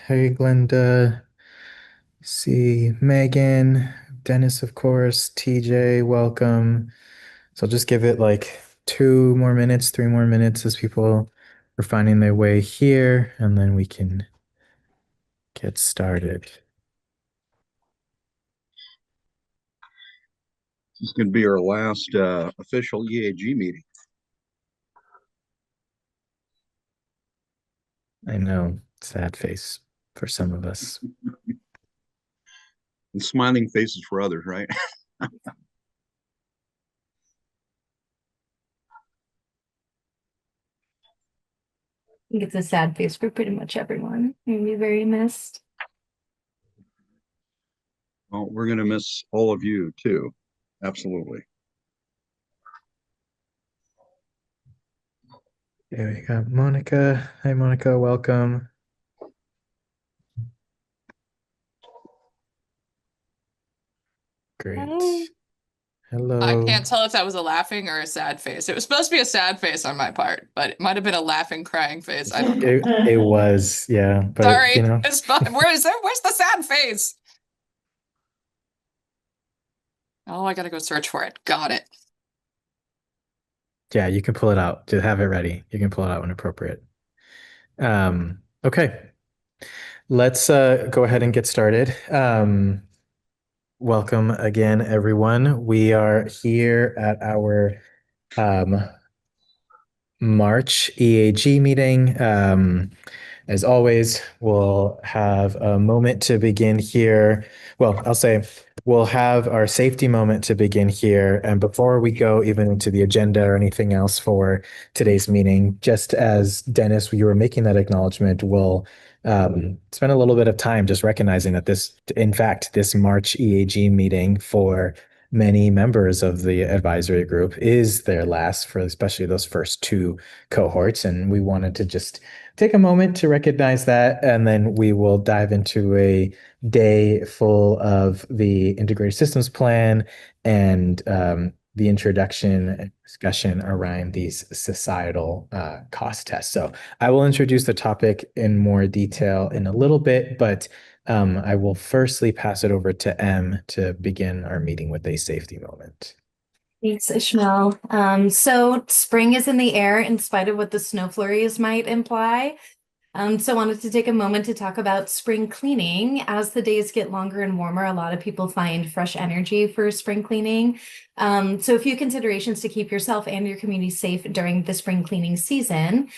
Hey, Glenda. See Megan, Dennis, of course, TJ, welcome. So I'll just give it like 2 more minutes, 3 more minutes as people are finding their way here, and then we can get started. This is going to be our last official EAG meeting. I know, sad face for some of us. And smiling faces for others, right? Think it's a sad face for pretty much everyone. You'll be very missed. Well, we're going to miss all of you too. Absolutely. There we go. Monica. Hi, Monica. Welcome. Hi. Great. I Hello. can't tell if that was a laughing or a sad face. It was supposed to be a sad face on my part, but it might have been a laughing, crying face. I don't know. It was, yeah, but Sorry, it's fine. Where's the sad face? Oh, I gotta go search for it. Got it. yeah, you can pull it out. Just have it ready. You can pull it out when appropriate. Okay. Let's go ahead and get started. Welcome again, everyone. We are here at our um, March EAG meeting. As always, we'll have a moment to begin here. Well, I'll say we'll have our safety moment to begin here. And before we go even into the agenda or anything else for today's meeting, just as Dennis, you were making that acknowledgement, we'll spend a little bit of time just recognizing that in fact, this March EAG meeting for many members of the advisory group is their last for especially those first two cohorts. And we wanted to just take a moment to recognize that. And then we will dive into a day full of the integrated systems plan and the introduction and discussion around these societal cost tests. So I will introduce the topic in more detail in a little bit, but I will firstly pass it over to M to begin our meeting with a safety moment. Thanks, Ishmael. So spring is in the air in spite of what the snow flurries might imply. So I wanted to take a moment to talk about spring cleaning. As the days get longer and warmer, a lot of people find fresh energy for spring cleaning. So a few considerations to keep yourself and your community safe during the spring cleaning season.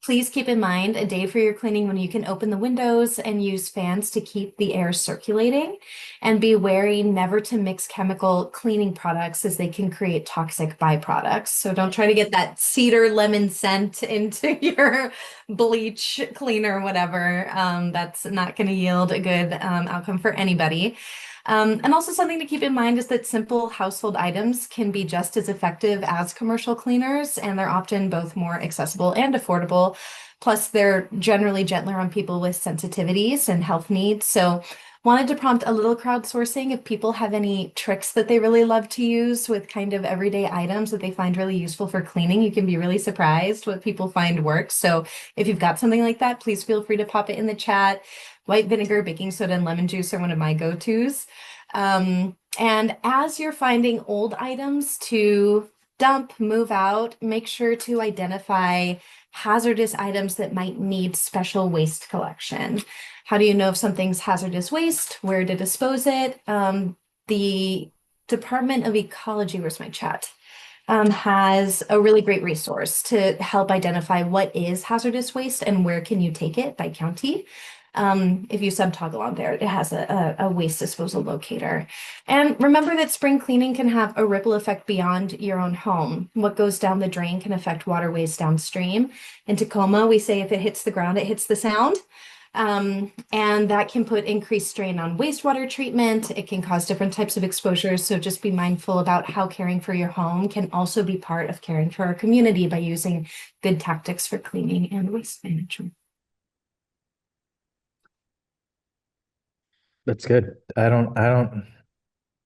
Please keep in mind a day for your cleaning when you can open the windows and use fans to keep the air circulating, and be wary never to mix chemical cleaning products as they can create toxic byproducts. So don't try to get that cedar lemon scent into your bleach cleaner, whatever. That's not going to yield a good outcome for anybody. And also something to keep in mind is that simple household items can be just as effective as commercial cleaners, and they're often both more accessible and affordable. Plus, they're generally gentler on people with sensitivities and health needs. So wanted to prompt a little crowdsourcing if people have any tricks that they really love to use with kind of everyday items that they find really useful for cleaning. You can be really surprised what people find works. So if you've got something like that, please feel free to pop it in the chat. White vinegar, baking soda, and lemon juice are one of my go-tos. And as you're finding old items to dump, move out, make sure to identify hazardous items that might need special waste collection. How do you know if something's hazardous waste? Where to dispose it? The Department of Ecology, where's my chat? Has a really great resource to help identify what is hazardous waste and where can you take it by county. If you sub-toggle on there, it has a waste disposal locator. And remember that spring cleaning can have a ripple effect beyond your own home. What goes down the drain can affect waterways downstream. In Tacoma, we say if it hits the ground, it hits the sound. And that can put increased strain on wastewater treatment. It can cause different types of exposures. So just be mindful about how caring for your home can also be part of caring for our community by using good tactics for cleaning and waste management. That's good. I'll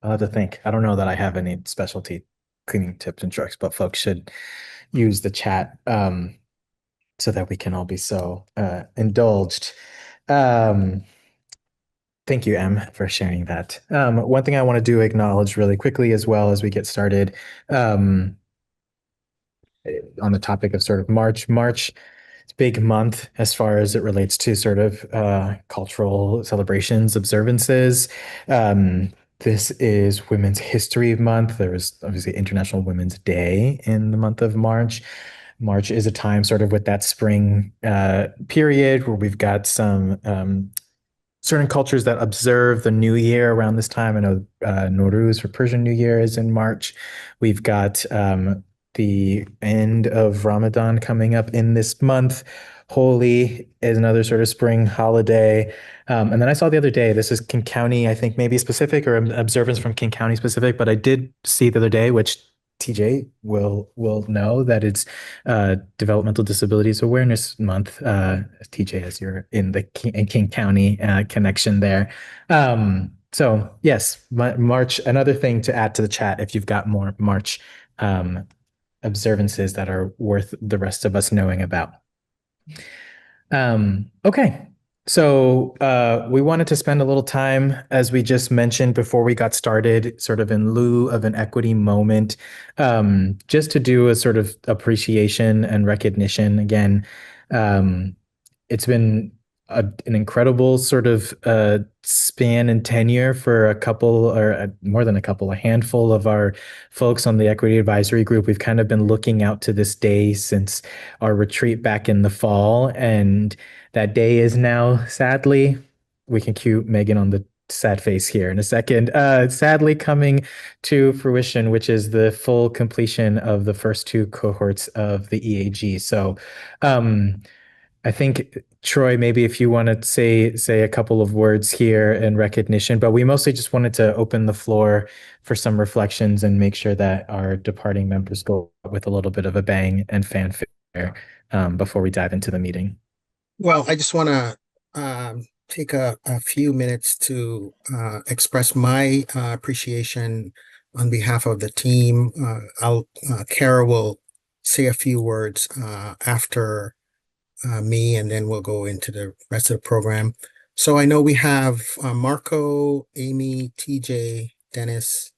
have to think. I don't know that I have any specialty cleaning tips and tricks, but folks should use the chat so that we can all be so indulged. Thank you, Em, for sharing that. One thing I want to do acknowledge really quickly as well as we get started, on the topic of sort of March. March, it's a big month as far as it relates to sort of cultural celebrations, observances. This is Women's History Month. There's obviously International Women's Day in the month of March. March is a time sort of with that spring period where we've got some certain cultures that observe the new year around this time. I know Nowruz for Persian New Year is in March. We've got the end of Ramadan coming up in this month. Holi is another sort of spring holiday. And then I saw the other day, this is King County, I think maybe specific or observance from King County specific, but I did see the other day, which TJ will know that it's Developmental Disabilities Awareness Month. TJ, as you're in the King County connection there. So yes, March, another thing to add to the chat if you've got more March observances that are worth the rest of us knowing about. Okay. So we wanted to spend a little time, as we just mentioned before we got started, sort of in lieu of an equity moment, just to do a sort of appreciation and recognition. Again, it's been an incredible sort of span and tenure for a couple, or more than a couple, a handful of our folks on the Equity Advisory Group. We've kind of been looking out to this day since our retreat back in the fall, and that day is now, sadly, we can cue Megan on the sad face here in a second, sadly coming to fruition, which is the full completion of the first two cohorts of the EAG. So I think, Troy, maybe if you want to say a couple of words here in recognition, but we mostly just wanted to open the floor for some reflections and make sure that our departing members go with a little bit of a bang and fanfare before we dive into the meeting. Well, I just want to take a few minutes to express my appreciation on behalf of the team. Kara will say a few words after me, and then we'll go into the rest of the program. So I know we have Marco, Amy, TJ, Dennis,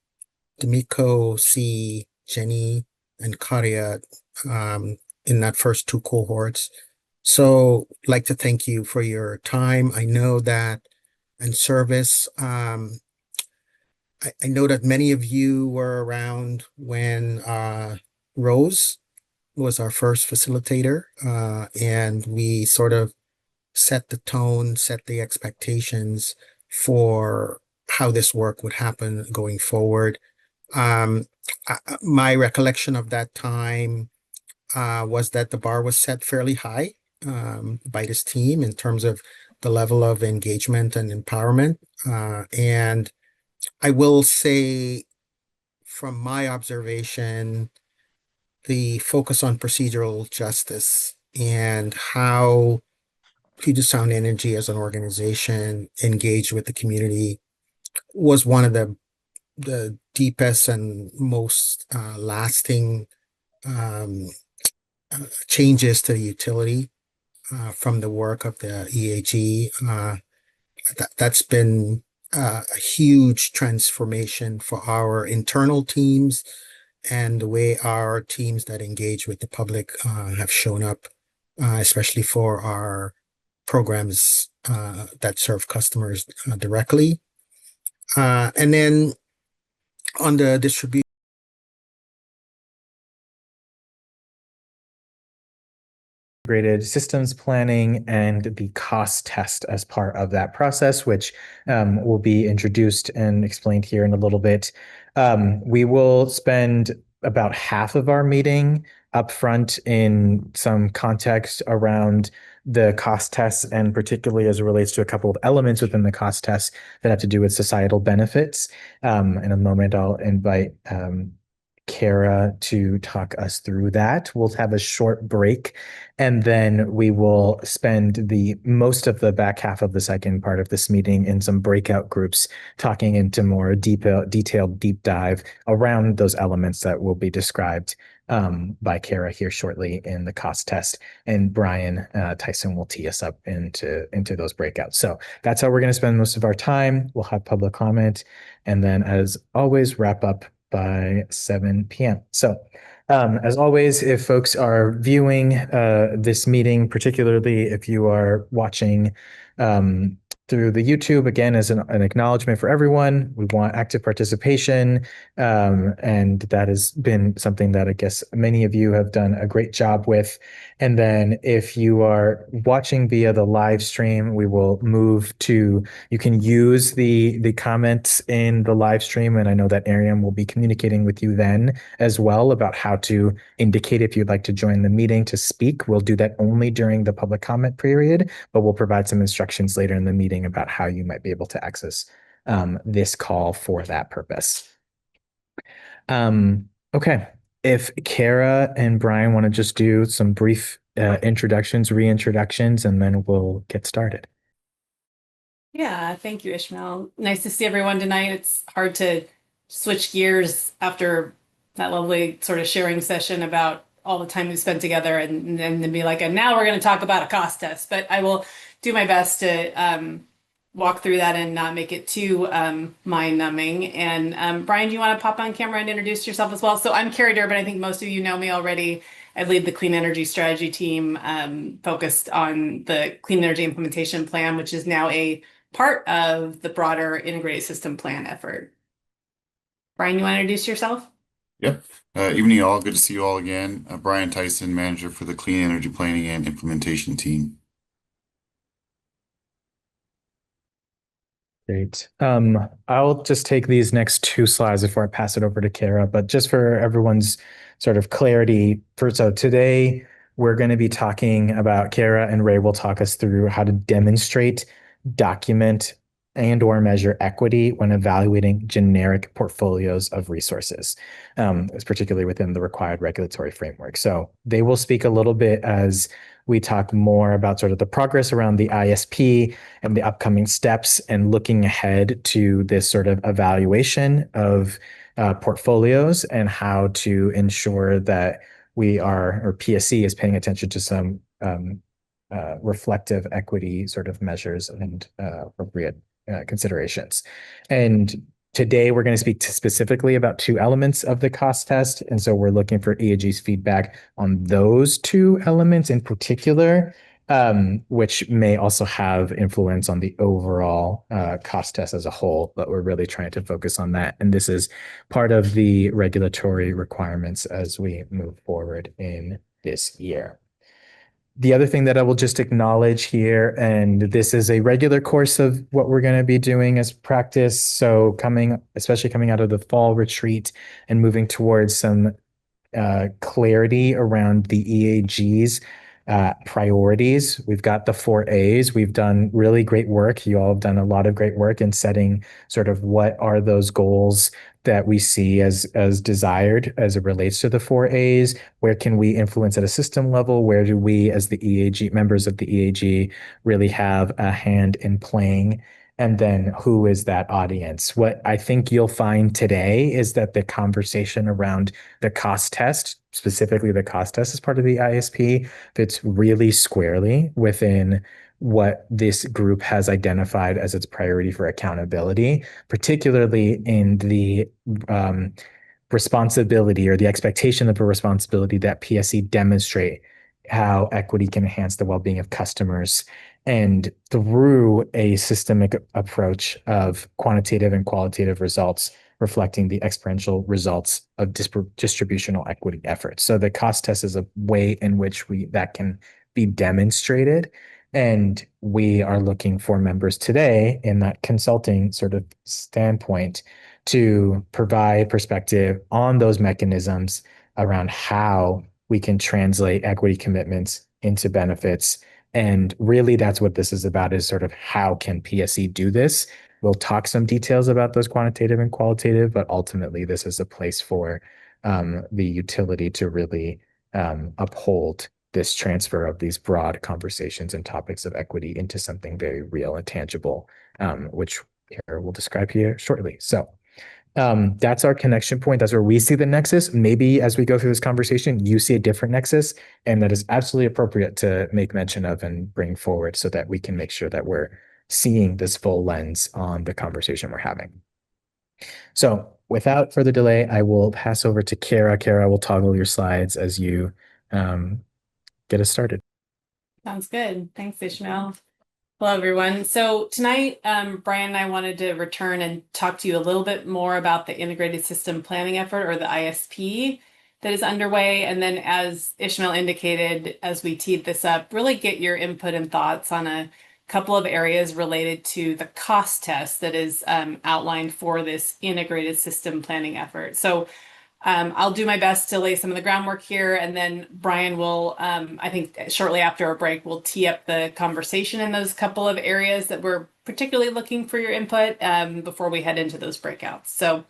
D'Amico, C, Jenny, and Karia in that first two cohorts. So I'd like to thank you for your time. I know that and service. I know that many of you were around when Rose was our first facilitator, and we sort of set the tone, set the expectations for how this work would happen going forward. My recollection of that time was that the bar was set fairly high by this team in terms of the level of engagement and empowerment. And I will say, from my observation, the focus on procedural justice and how Puget Sound Energy as an organization engaged with the community was one of the deepest and most lasting changes to the utility from the work of the EAG. That's been a huge transformation for our internal teams and the way our teams that engage with the public have shown up, especially for our programs that serve customers directly. And then on the distribution, integrated systems planning and the cost test as part of that process, which will be introduced and explained here in a little bit. We will spend about half of our meeting upfront in some context around the cost tests, and particularly as it relates to a couple of elements within the cost tests that have to do with societal benefits. In a moment, I'll invite Kara to talk us through that. We'll have a short break, and then we will spend the most of the back half of the second part of this meeting in some breakout groups talking into more detailed deep dive around those elements that will be described by Kara here shortly in the cost test, and Brian Tyson will tee us up into those breakouts. So that's how we're going to spend most of our time. We'll have public comment, and then as always, wrap up by 7 p.m. So as always, if folks are viewing this meeting, particularly if you are watching through the YouTube, again, as an acknowledgement for everyone, we want active participation. And that has been something that I guess many of you have done a great job with. And then if you are watching via the live stream, we will move to, you can use the comments in the live stream. And I know that Ariam will be communicating with you then as well about how to indicate if you'd like to join the meeting to speak. We'll do that only during the public comment period, but we'll provide some instructions later in the meeting about how you might be able to access this call for that purpose. Okay, if Kara and Brian want to just do some brief reintroductions, and then we'll get started. Yeah, thank you, Ishmael. Nice to see everyone tonight. It's hard to switch gears after that lovely sort of sharing session about all the time we spent together and then be like, and now we're going to talk about a cost test. But I will do my best to walk through that and not make it too mind-numbing. And Brian, do you want to pop on camera and introduce yourself as well? So I'm Kara Durbin. I think most of you know me already. I lead the Clean Energy Strategy team focused on the Clean Energy Implementation Plan, which is now a part of the broader Integrated System Plan effort. Brian, you want to introduce yourself? Yep. Evening all. Good to see you all again. Brian Tyson, manager for the Clean Energy Planning and Implementation team. Great. I'll just take these next 2 slides before I pass it over to Kara, but just for everyone's sort of clarity, so today we're going to be talking about, Kara and Ray will talk us through how to demonstrate, document, and/or measure equity when evaluating generic portfolios of resources, particularly within the required regulatory framework. So they will speak a little bit as we talk more about sort of the progress around the ISP and the upcoming steps and looking ahead to this sort of evaluation of portfolios and how to ensure that we are, or PSC is paying attention to some reflective equity sort of measures and appropriate considerations. And today we're going to speak specifically about 2 elements of the cost test. And so we're looking for EAG's feedback on those 2 elements in particular, which may also have influence on the overall cost test as a whole, but we're really trying to focus on that. And this is part of the regulatory requirements as we move forward in this year. The other thing that I will just acknowledge here, and this is a regular course of what we're going to be doing as practice. So especially coming out of the fall retreat and moving towards some clarity around the EAG's priorities. We've got the 4 A's. We've done really great work. You all have done a lot of great work in setting sort of what are those goals that we see as desired as it relates to the 4 A's. Where can we influence at a system level? Where do we, as the EAG, members of the EAG, really have a hand in playing? And then who is that audience? What I think you'll find today is that the conversation around the cost test, specifically the cost test as part of the ISP, fits really squarely within what this group has identified as its priority for accountability, particularly in the responsibility or the expectation of a responsibility that PSC demonstrate how equity can enhance the well-being of customers, and through a systemic approach of quantitative and qualitative results reflecting the experiential results of distributional equity efforts. So the cost test is a way in which that can be demonstrated. And we are looking for members today in that consulting sort of standpoint to provide perspective on those mechanisms around how we can translate equity commitments into benefits. And really that's what this is about, is sort of how can PSC do this? We'll talk some details about those quantitative and qualitative, but ultimately this is a place for the utility to really uphold this transfer of these broad conversations and topics of equity into something very real and tangible, which Kara will describe here shortly. So That's our connection point. That's where we see the nexus. Maybe as we go through this conversation, you see a different nexus, and that is absolutely appropriate to make mention of and bring forward so that we can make sure that we're seeing this full lens on the conversation we're having. So without further delay, I will pass over to Kara. Kara will toggle your slides as you get us started. Sounds good. Thanks, Ishmael. Hello, everyone. So tonight, Brian and I wanted to return and talk to you a little bit more about the Integrated System Planning effort, or the ISP, that is underway. And then, as Ishmael indicated, as we teed this up, really get your input and thoughts on a couple of areas related to the cost test that is outlined for this Integrated System Planning effort. So I'll do my best to lay some of the groundwork here, and then Brian will, I think shortly after our break, we'll tee up the conversation in those couple of areas that we're particularly looking for your input before we head into those breakouts. So,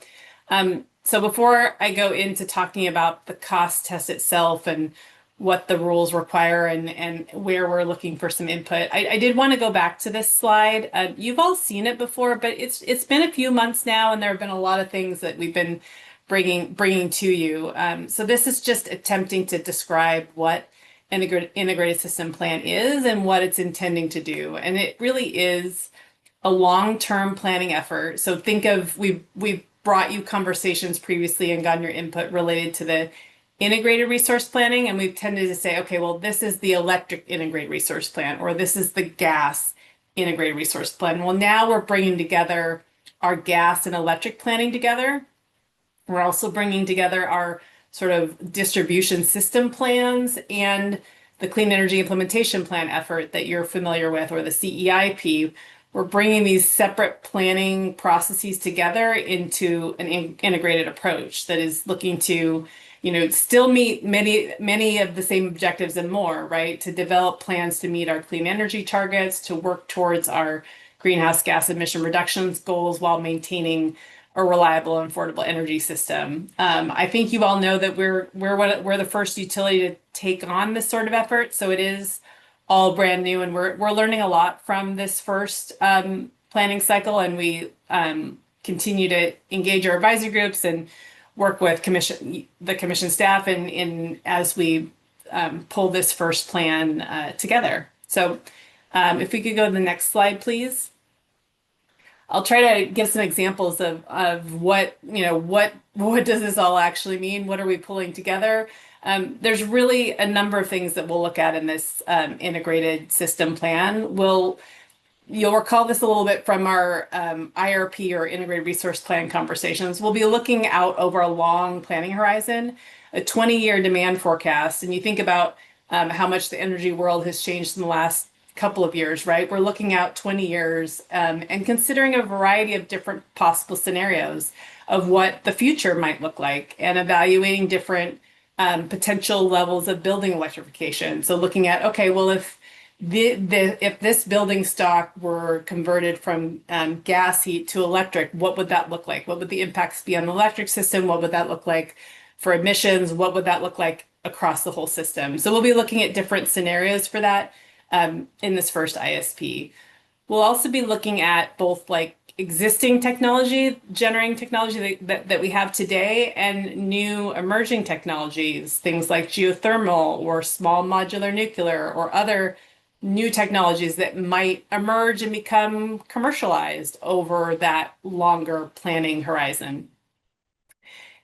so before I go into talking about the cost test itself and what the rules require and where we're looking for some input, I did want to go back to this slide. You've all seen it before, but it's been a few months now, and there have been a lot of things that we've been bringing to you. So this is just attempting to describe what an integrated system plan is and what it's intending to do. And it really is a long-term planning effort. So think of, we've brought you conversations previously and gotten your input related to the integrated resource planning. And we've tended to say, okay, well, this is the electric integrated resource plan, or this is the gas integrated resource plan. Well, now we're bringing together our gas and electric planning together. We're also bringing together our sort of distribution system plans and the Clean Energy Implementation Plan effort that you're familiar with, or the CEIP. We're bringing these separate planning processes together into an integrated approach that is looking to, still meet many of the same objectives and more, right? To develop plans to meet our clean energy targets, to work towards our greenhouse gas emission reductions goals while maintaining a reliable and affordable energy system. I think you all know that we're the first utility to take on this sort of effort, so it is all brand new, and we're learning a lot from this first planning cycle, and we continue to engage our advisory groups and work with the commission staff in as we pull this first plan together. So if we could go to the next slide, please. I'll try to give some examples of what does this all actually mean? What are we pulling together? There's really a number of things that we'll look at in this integrated system plan. You'll recall this a little bit from our IRP, or integrated resource plan conversations. We'll be looking out over a long planning horizon, a 20-year demand forecast. And you think about how much the energy world has changed in the last couple of years, right? We're looking out 20 years and considering a variety of different possible scenarios of what the future might look like, and evaluating different potential levels of building electrification. So looking at, okay, well, if this building stock were converted from gas heat to electric, what would that look like? What would the impacts be on the electric system? What would that look like for emissions? What would that look like across the whole system? So we'll be looking at different scenarios for that in this first ISP. We'll also be looking at both like existing technology, generating technology that we have today, and new emerging technologies, things like geothermal or small modular nuclear or other new technologies that might emerge and become commercialized over that longer planning horizon.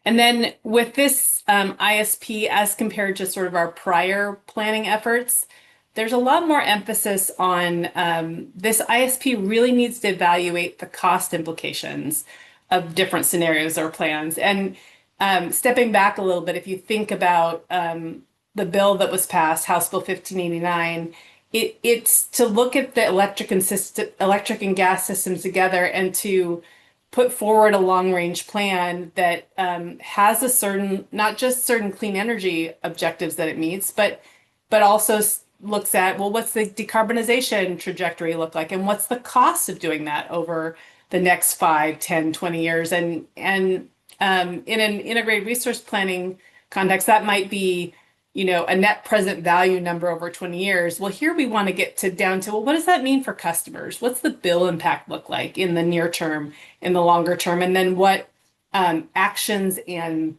And then with this ISP, as compared to sort of our prior planning efforts, there's a lot more emphasis on this ISP really needs to evaluate the cost implications of different scenarios or plans. And stepping back a little bit, if you think about the bill that was passed, House Bill 1589, it's to look at the electric and gas systems together and to put forward a long-range plan that has a certain, not just certain clean energy objectives that it meets, but also looks at, well, what's the decarbonization trajectory look like? And what's the cost of doing that over the next 5, 10, 20 years? And in an integrated resource planning context, that might be, a net present value number over 20 years. Well, here we want to get down to, well, what does that mean for customers? What's the bill impact look like in the near term, in the longer term? And then what actions and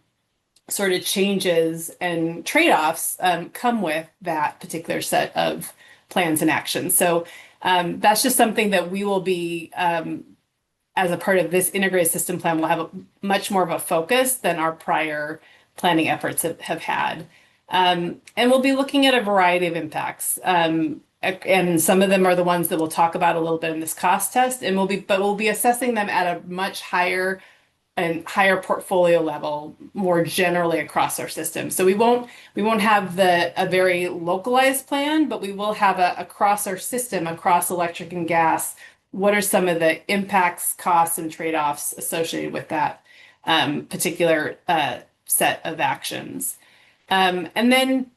sort of changes and trade-offs come with that particular set of plans and actions. So that's just something that we will be, as a part of this integrated system plan, will have a much more of a focus than our prior planning efforts have had. And we'll be looking at a variety of impacts. And some of them are the ones that we'll talk about a little bit in this cost test, and we'll be assessing them at a much higher portfolio level, more generally across our system. So we won't have a very localized plan, but we will have across our system, across electric and gas, what are some of the impacts, costs, and trade-offs associated with that particular set of actions. And then,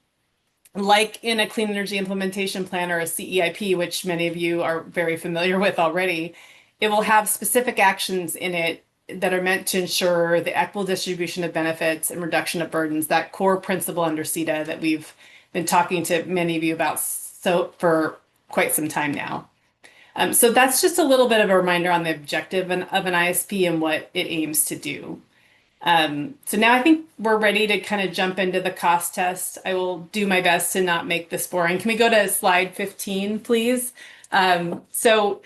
like in a clean energy implementation plan or a CEIP, which many of you are very familiar with already, it will have specific actions in it that are meant to ensure the equitable distribution of benefits and reduction of burdens, that core principle under CETA that we've been talking to many of you about for quite some time now. So that's just a little bit of a reminder on the objective of an ISP and what it aims to do. So now I think we're ready to kind of jump into the cost test. I will do my best to not make this boring. Can we go to slide 15, please? So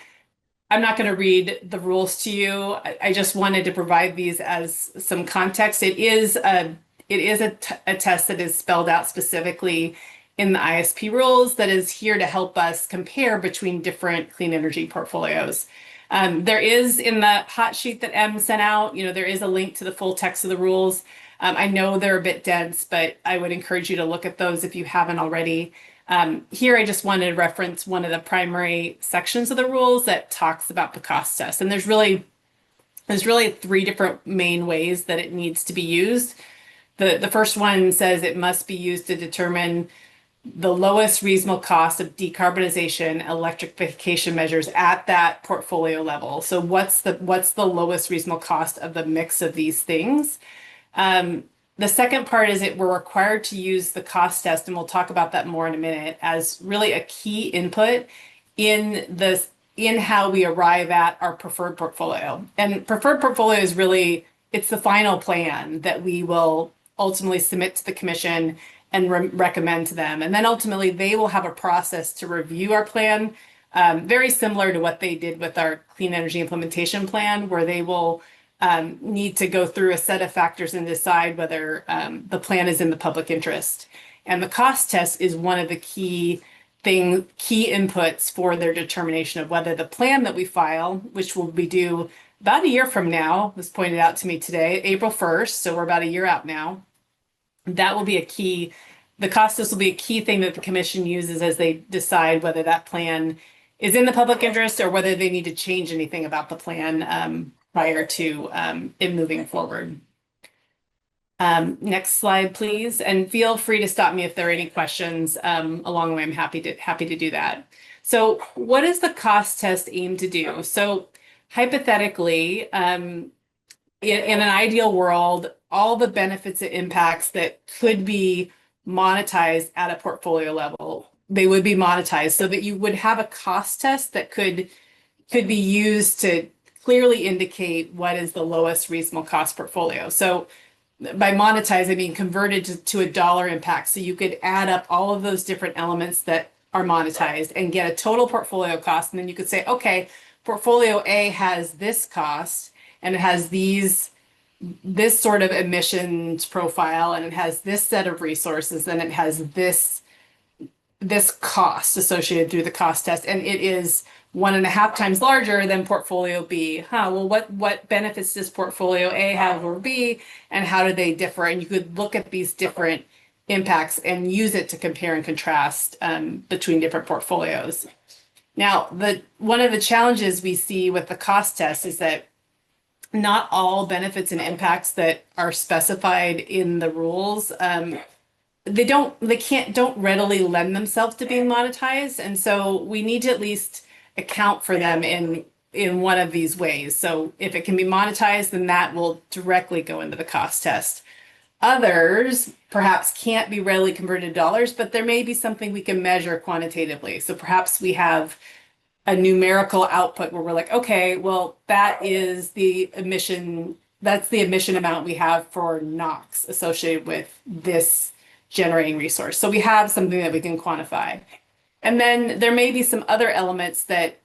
I'm not going to read the rules to you. I just wanted to provide these as some context. It is a test that is spelled out specifically in the ISP rules that is here to help us compare between different clean energy portfolios. There is, in the hot sheet that Em sent out, there is a link to the full text of the rules. I know they're a bit dense, but I would encourage you to look at those if you haven't already. Here, I just wanted to reference one of the primary sections of the rules that talks about the cost test. And there's really 3 different main ways that it needs to be used. The first one says it must be used to determine the lowest reasonable cost of decarbonization electrification measures at that portfolio level. So what's the lowest reasonable cost of the mix of these things? The second part is we're required to use the cost test, and we'll talk about that more in a minute, as really a key input in how we arrive at our preferred portfolio. And preferred portfolio is really, it's the final plan that we will ultimately submit to the commission and recommend to them. And then ultimately they will have a process to review our plan, very similar to what they did with our clean energy implementation plan, where they will need to go through a set of factors and decide whether the plan is in the public interest. And the cost test is one of the key inputs for their determination of whether the plan that we file, which will be due about a year from now, was pointed out to me today, April 1st, so we're about a year out now. That will be the cost test will be a key thing that the commission uses as they decide whether that plan is in the public interest or whether they need to change anything about the plan prior to it moving forward. Next slide, please. And feel free to stop me if there are any questions along the way. I'm happy to do that. So what does the cost test aim to do? So hypothetically, in an ideal world, all the benefits and impacts that could be monetized at a portfolio level, they would be monetized so that you would have a cost test that could be used to clearly indicate what is the lowest reasonable cost portfolio. So by monetize, I mean converted to a dollar impact. So you could add up all of those different elements that are monetized and get a total portfolio cost. And then you could say, okay, portfolio A has this cost and it has this sort of emissions profile, and it has this set of resources, and it has this cost associated through the cost test, and it is 1.5 times larger than portfolio B. Well, what benefits does portfolio A have over B, and how do they differ? And you could look at these different impacts and use it to compare and contrast between different portfolios. Now, one of the challenges we see with the cost test is that not all benefits and impacts that are specified in the rules, don't readily lend themselves to being monetized. And so we need to at least account for them in one of these ways. So if it can be monetized, then that will directly go into the cost test. Others perhaps can't be readily converted to dollars, but there may be something we can measure quantitatively. So perhaps we have a numerical output where we're like, okay, well, that is the emission that's the emission amount we have for NOx associated with this generating resource. So we have something that we can quantify. And then there may be some other elements that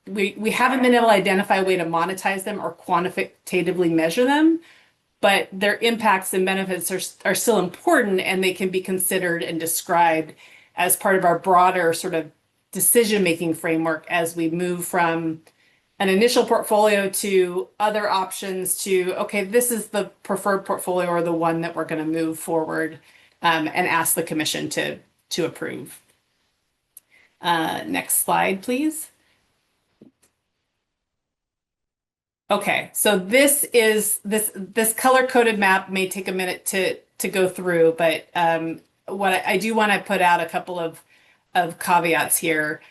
we haven't been able to identify a way to monetize them or quantitatively measure them, but their impacts and benefits are still important, and they can be considered and described as part of our broader sort of decision-making framework as we move from an initial portfolio to other options to, okay, this is the preferred portfolio or the one that we're going to move forward and ask the commission to approve. Next slide, please. Okay, so this color-coded map may take a minute to go through, but what I do want to put out a couple of caveats here.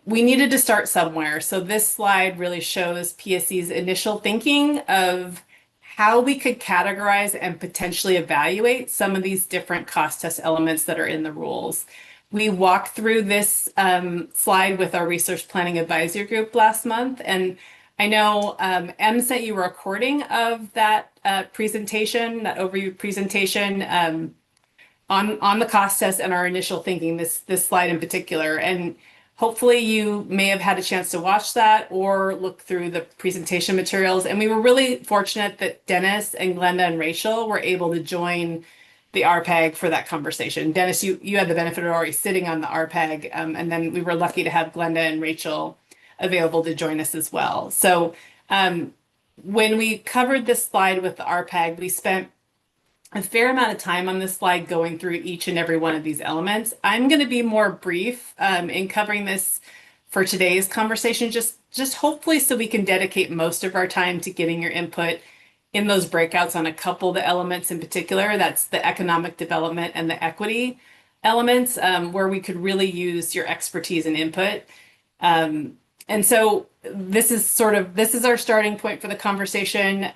We needed to start somewhere. So this slide really shows PSC's initial thinking of how we could categorize and potentially evaluate some of these different cost test elements that are in the rules. We walked through this slide with our resource planning advisory group last month, and I know Em sent you a recording of that presentation, that overview presentation on the cost test and our initial thinking, this slide in particular. And hopefully you may have had a chance to watch that or look through the presentation materials. And we were really fortunate that Dennis and Glenda and Rachel were able to join the RPAG for that conversation. Dennis, you had the benefit of already sitting on the RPAG, and then we were lucky to have Glenda and Rachel available to join us as well. So when we covered this slide with the RPAG, we spent a fair amount of time on this slide going through each and every one of these elements. I'm going to be more brief in covering this for today's conversation, just hopefully so we can dedicate most of our time to getting your input in those breakouts on a couple of the elements in particular. That's the economic development and the equity elements, where we could really use your expertise and input. And so this is our starting point for the conversation.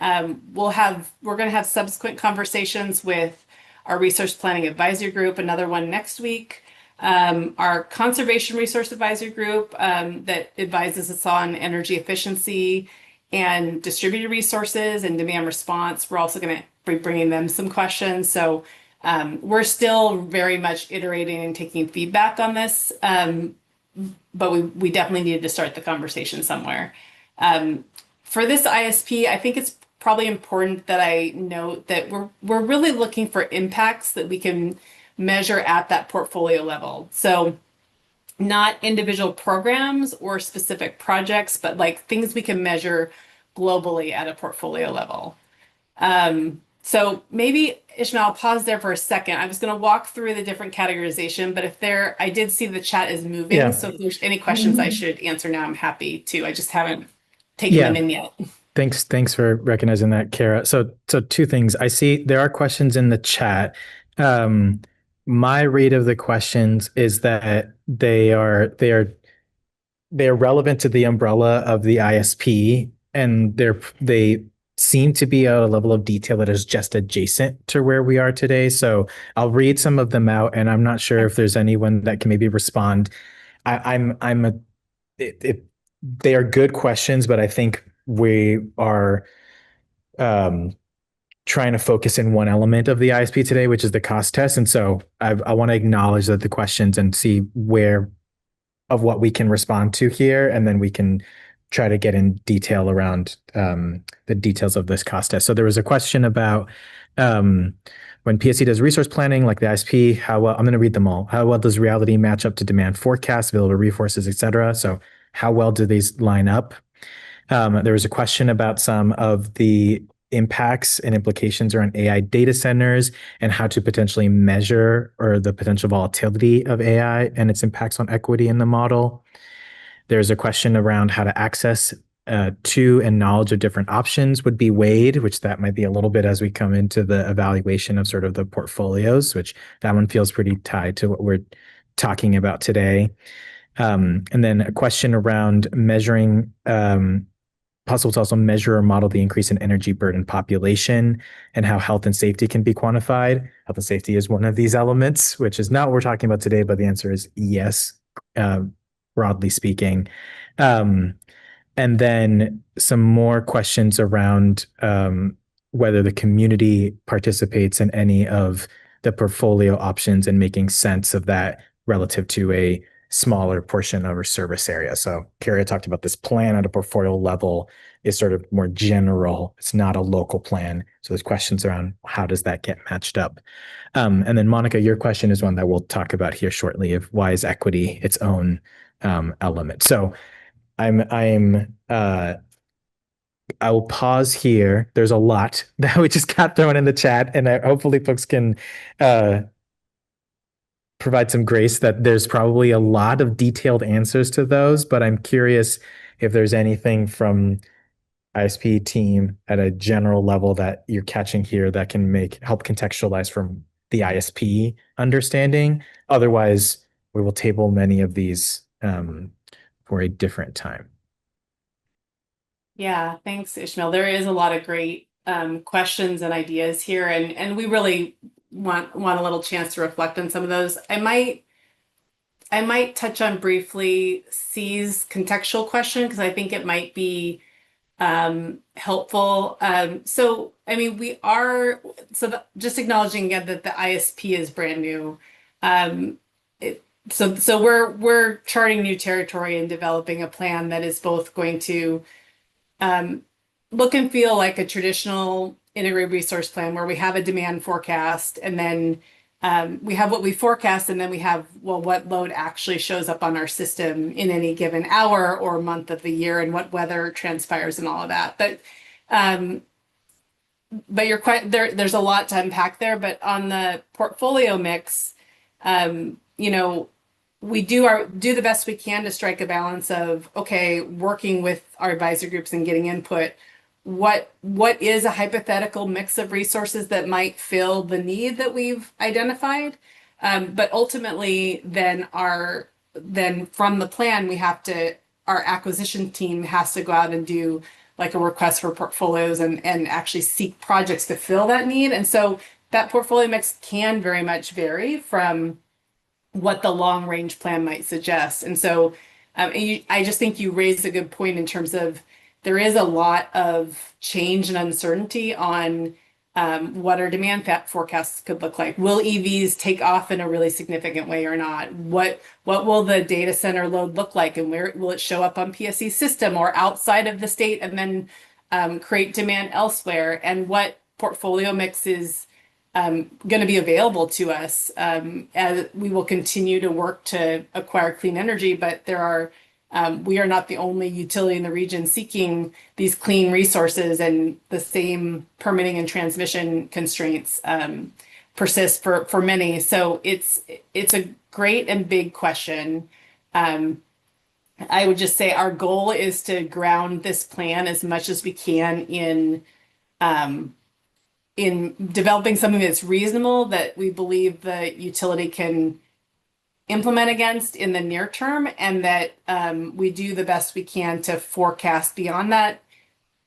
We're going to have subsequent conversations with our resource planning advisory group, another one next week. Our conservation resource advisory group that advises us on energy efficiency and distributed resources and demand response. We're also going to be bringing them some questions. So we're still very much iterating and taking feedback on this. But we definitely needed to start the conversation somewhere. For this ISP, I think it's probably important that I note that we're really looking for impacts that we can measure at that portfolio level. So not individual programs or specific projects, but like things we can measure globally at a portfolio level. So maybe, Ishmael, I'll pause there for a second. I was going to walk through the different categorization, but I did see the chat is moving. Yeah. So if there's any questions I should answer now, I'm happy to. I just haven't taken them in yet. Thanks for recognizing that, Kara. So two things. I see there are questions in the chat. My read of the questions is that they are relevant to the umbrella of the ISP, and they seem to be at a level of detail that is just adjacent to where we are today. So I'll read some of them out, and I'm not sure if there's anyone that can maybe respond. They are good questions, but I think we are trying to focus in one element of the ISP today, which is the cost test. And so I want to acknowledge that the questions and see where of what we can respond to here, and then we can try to get in detail around the details of this cost test. So there was a question about when PSC does resource planning, like the ISP, how well, I'm going to read them all. How well does reality match up to demand forecasts, available resources, et cetera? So how well do these line up? There was a question about some of the impacts and implications around AI data centers and how to potentially measure or the potential volatility of AI and its impacts on equity in the model. There's a question around how to access to and knowledge of different options would be weighed, which that might be a little bit as we come into the evaluation of sort of the portfolios, which that one feels pretty tied to what we're talking about today. And then a question around measuring, possible to also measure or model the increase in energy burden population and how health and safety can be quantified. Health and safety is one of these elements, which is not what we're talking about today, but the answer is yes, broadly speaking. And then some more questions around whether the community participates in any of the portfolio options and making sense of that relative to a smaller portion of our service area. So Carrie talked about this plan at a portfolio level is sort of more general. It's not a local plan. So there's questions around how does that get matched up? And then Monica, your question is one that we'll talk about here shortly of why is equity its own element. So I will pause here. There's a lot that we just got thrown in the chat, and hopefully folks can provide some grace that there's probably a lot of detailed answers to those, but I'm curious if there's anything from ISP team at a general level that you're catching here that can help contextualize from the ISP understanding. Otherwise, we will table many of these for a different time. Yeah, thanks, Ishmael. There is a lot of great questions and ideas here, and we really want a little chance to reflect on some of those. I might touch on briefly C's contextual question because I think it might be helpful. So I mean, just acknowledging again that the ISP is brand new. So we're charting new territory and developing a plan that is both going to look and feel like a traditional integrated resource plan where we have a demand forecast and then we have what we forecast and then we have, well, what load actually shows up on our system in any given hour or month of the year and what weather transpires and all of that. But you're quite there's a lot to unpack there. But on the portfolio mix, we do the best we can to strike a balance of, okay, working with our advisor groups and getting input. What is a hypothetical mix of resources that might fill the need that we've identified? But ultimately, then from the plan, our acquisition team has to go out and do like a request for portfolios and actually seek projects to fill that need. And so that portfolio mix can very much vary from what the long range plan might suggest. And so I just think you raised a good point in terms of there is a lot of change and uncertainty on what our demand forecasts could look like. Will EVs take off in a really significant way or not? What will the data center load look like, and where will it show up on PSE system or outside of the state and then create demand elsewhere? And what portfolio mix is going to be available to us as we will continue to work to acquire clean energy, but we are not the only utility in the region seeking these clean resources, and the same permitting and transmission constraints persist for many. So it's a great and big question. I would just say our goal is to ground this plan as much as we can in developing something that's reasonable, that we believe the utility can implement against in the near term, and that we do the best we can to forecast beyond that,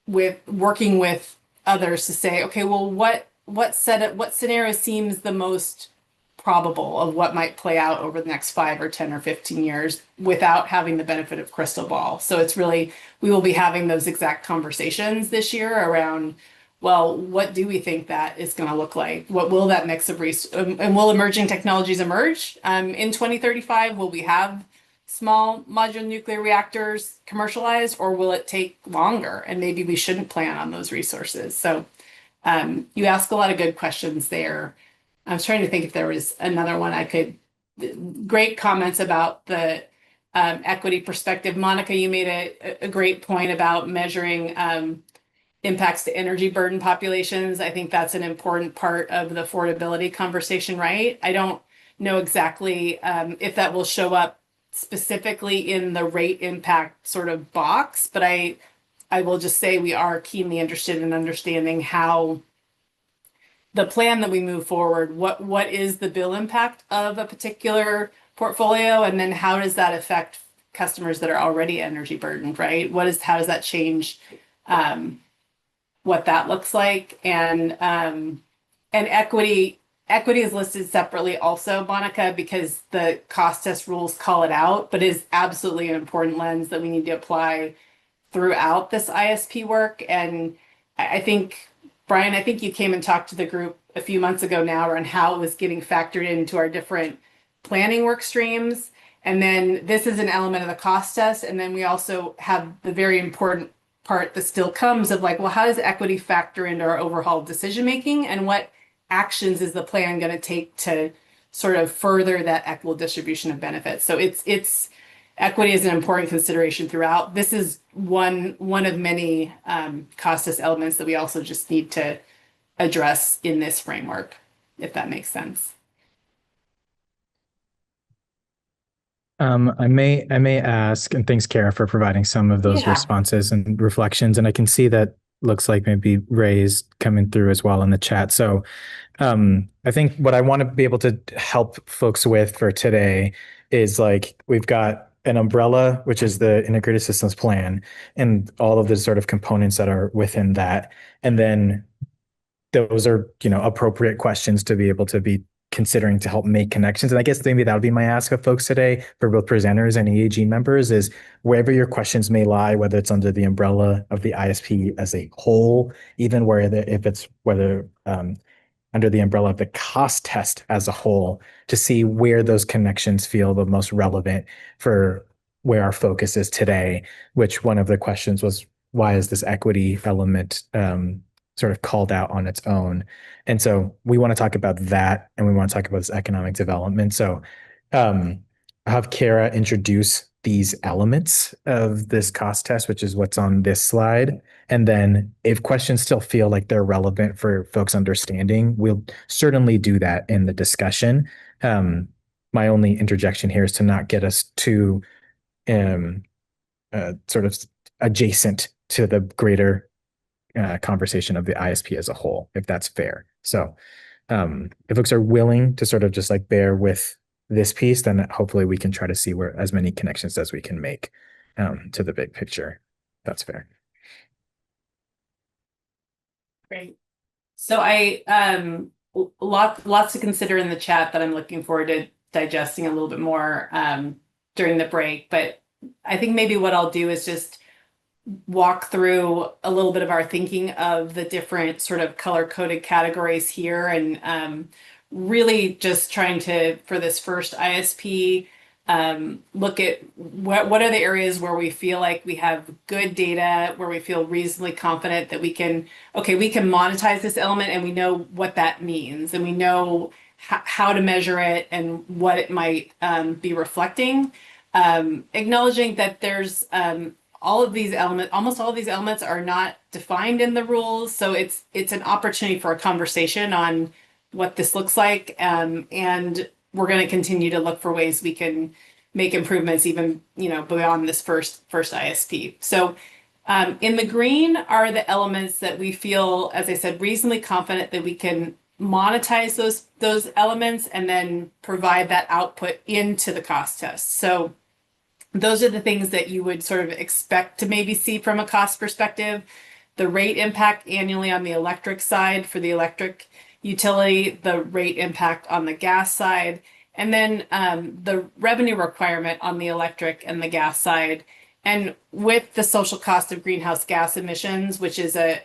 with working with others to say, okay, well, what scenario seems the most probable of what might play out over the next 5 or 10 or 15 years without having the benefit of crystal ball. So it's really, we will be having those exact conversations this year around, well, what do we think that is going to look like? What will that mix of and will emerging technologies emerge in 2035? Will we have small modular nuclear reactors commercialized, or will it take longer? And maybe we shouldn't plan on those resources. So you ask a lot of good questions there. I was trying to think if there was another one I could. Great comments about the equity perspective. Monica, you made a great point about measuring impacts to energy burden populations. I think that's an important part of the affordability conversation, right? I don't know exactly if that will show up specifically in the rate impact sort of box, but I will just say we are keenly interested in understanding how the plan that we move forward, what is the bill impact of a particular portfolio, and then how does that affect customers that are already energy burdened, right? How does that change what that looks like? And equity is listed separately also, Monica, because the cost test rules call it out, but is absolutely an important lens that we need to apply throughout this ISP work. And I think, Brian, I think you came and talked to the group a few months ago now around how it was getting factored into our different planning work streams. And then this is an element of the cost test. And then we also have the very important part that still comes of like, well, how does equity factor into our overall decision making, and what actions is the plan going to take to sort of further that equitable distribution of benefits? So it's equity is an important consideration throughout. This is one of many cost test elements that we also just need to address in this framework, if that makes sense. I may ask, and thanks, Kara, for providing some of those Yeah. responses and reflections. And I can see that looks like maybe Ray's coming through as well in the chat. So I think what I want to be able to help folks with for today is like we've got an umbrella, which is the integrated systems plan, and all of the sort of components that are within that. And then those are, appropriate questions to be able to be considering to help make connections. And I guess maybe that'll be my ask of folks today for both presenters and EAG members is wherever your questions may lie, whether it's under the umbrella of the ISP as a whole, even whether under the umbrella of the cost test as a whole, to see where those connections feel the most relevant for where our focus is today, which one of the questions was, why is this equity element sort of called out on its own? And so we want to talk about that, and we want to talk about this economic development. So I'll have Kara introduce these elements of this cost test, which is what's on this slide. And then if questions still feel like they're relevant for folks' understanding, we'll certainly do that in the discussion. My only interjection here is to not get us too sort of adjacent to the greater conversation of the ISP as a whole, if that's fair. So if folks are willing to sort of just like bear with this piece, then hopefully we can try to see where as many connections as we can make to the big picture. That's fair. Great. So lots to consider in the chat that I'm looking forward to digesting a little bit more during the break. But I think maybe what I'll do is just walk through a little bit of our thinking of the different sort of color-coded categories here, and really just trying to, for this first ISP, look at what are the areas where we feel like we have good data, where we feel reasonably confident that we can monetize this element, and we know what that means, and we know how to measure it and what it might be reflecting. Acknowledging that there's almost all of these elements are not defined in the rules. So it's an opportunity for a conversation on what this looks like. And we're going to continue to look for ways we can make improvements even, beyond this first ISP. So in the green are the elements that we feel, as I said, reasonably confident that we can monetize those elements and then provide that output into the cost test. So those are the things that you would sort of expect to maybe see from a cost perspective. The rate impact annually on the electric side for the electric utility, the rate impact on the gas side, and then the revenue requirement on the electric and the gas side. And with the social cost of greenhouse gas emissions, which is a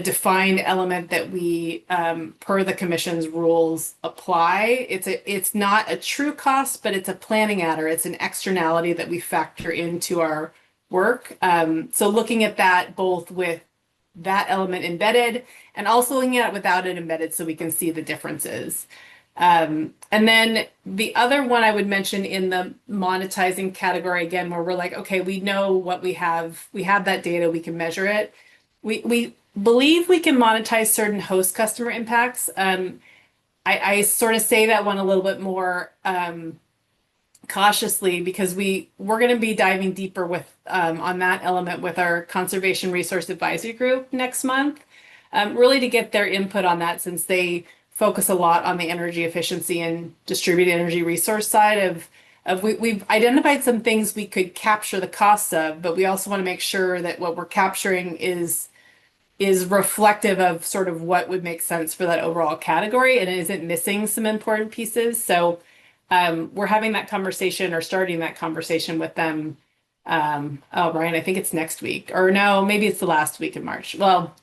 defined element that we, per the commission's rules, apply. It's not a true cost, but it's a planning adder. It's an externality that we factor into our work. So looking at that both with that element embedded and also looking at it without it embedded so we can see the differences. And then the other one I would mention in the monetizing category, again, where we're like, okay, we know what we have that data, we can measure it. We believe we can monetize certain host customer impacts. I sort of say that one a little bit more cautiously because we're going to be diving deeper with on that element with our Conservation Resource Advisory Group next month, really to get their input on that, since they focus a lot on the energy efficiency and distributed energy resource side of we've identified some things we could capture the costs of, but we also want to make sure that what we're capturing is reflective of sort of what would make sense for that overall category and isn't missing some important pieces. So we're having that conversation or starting that conversation with them Oh, Brian, I think it's next week, or no, maybe it's the last week of March. Well,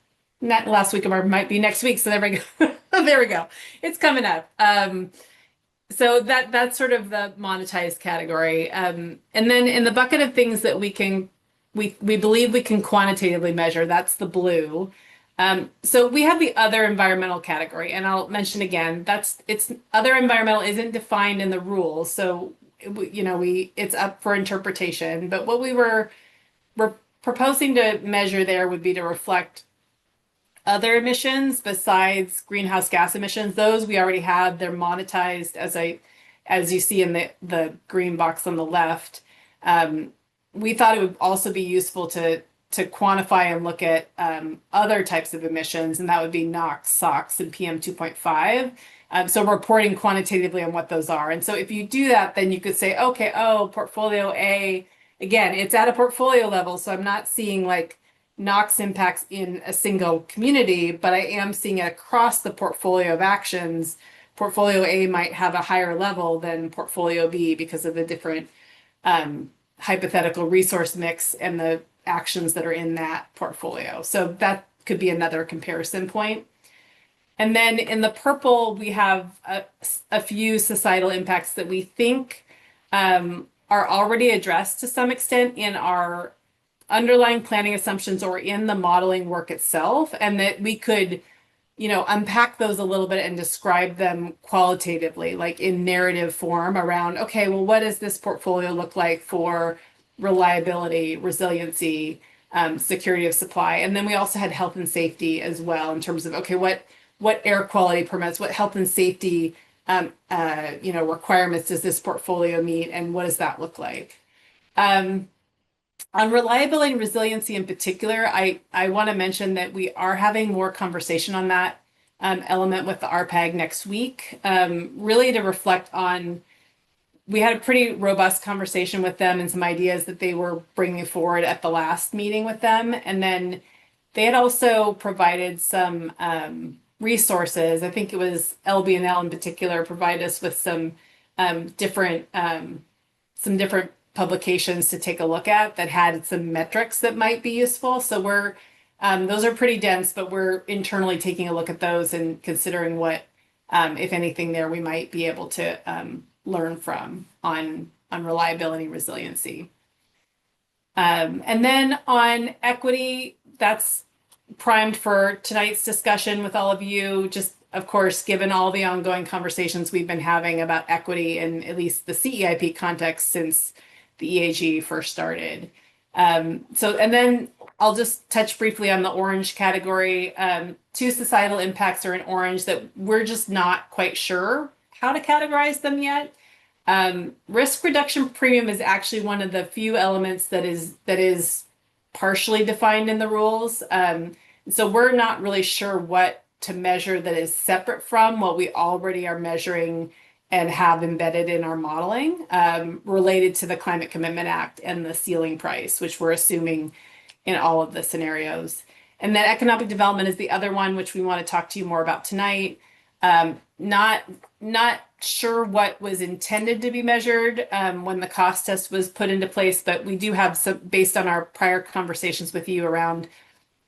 not last week of March, might be next week. So there we go. There we go. It's coming up. So that's sort of the monetized category. And then in the bucket of things that we believe we can quantitatively measure, that's the blue. So we have the other environmental category, and I'll mention again, other environmental isn't defined in the rules. So, it's up for interpretation, but what we're proposing to measure there would be to reflect other emissions besides greenhouse gas emissions. Those we already have, they're monetized as you see in the green box on the left. We thought it would also be useful to quantify and look at other types of emissions, and that would be NOx, SOx, and PM 2.5. So reporting quantitatively on what those are. And so if you do that, then you could say, okay, portfolio A, again, it's at a portfolio level, so I'm not seeing like NOx impacts in a single community, but I am seeing it across the portfolio of actions. Portfolio A might have a higher level than portfolio B because of the different hypothetical resource mix and the actions that are in that portfolio. So that could be another comparison point. And then in the purple, we have a few societal impacts that we think are already addressed to some extent in our underlying planning assumptions or in the modeling work itself, and that we could, unpack those a little bit and describe them qualitatively, like in narrative form around, okay, well, what does this portfolio look like for reliability, resiliency, security of supply? And then we also had health and safety as well in terms of, okay, what air quality permits, what health and safety requirements does this portfolio meet, and what does that look like? On reliability and resiliency in particular, I want to mention that we are having more conversation on that element with the RPAG next week, really to reflect on, we had a pretty robust conversation with them and some ideas that they were bringing forward at the last meeting with them. And then they had also provided some resources. I think it was LB&L in particular provided us with some different publications to take a look at that had some metrics that might be useful. So those are pretty dense, but we're internally taking a look at those and considering what, if anything, there we might be able to learn from on reliability and resiliency. And then on equity, that's primed for tonight's discussion with all of you. Just, of course, given all the ongoing conversations we've been having about equity in at least the CEIP context since the EAG first started. And then I'll just touch briefly on the orange category. Two societal impacts are in orange that we're just not quite sure how to categorize them yet. Risk reduction premium is actually one of the few elements that is partially defined in the rules. So we're not really sure what to measure that is separate from what we already are measuring and have embedded in our modeling related to the Climate Commitment Act and the ceiling price, which we're assuming in all of the scenarios. And then economic development is the other one, which we want to talk to you more about tonight. Not sure what was intended to be measured when the cost test was put into place, but we do have some, based on our prior conversations with you around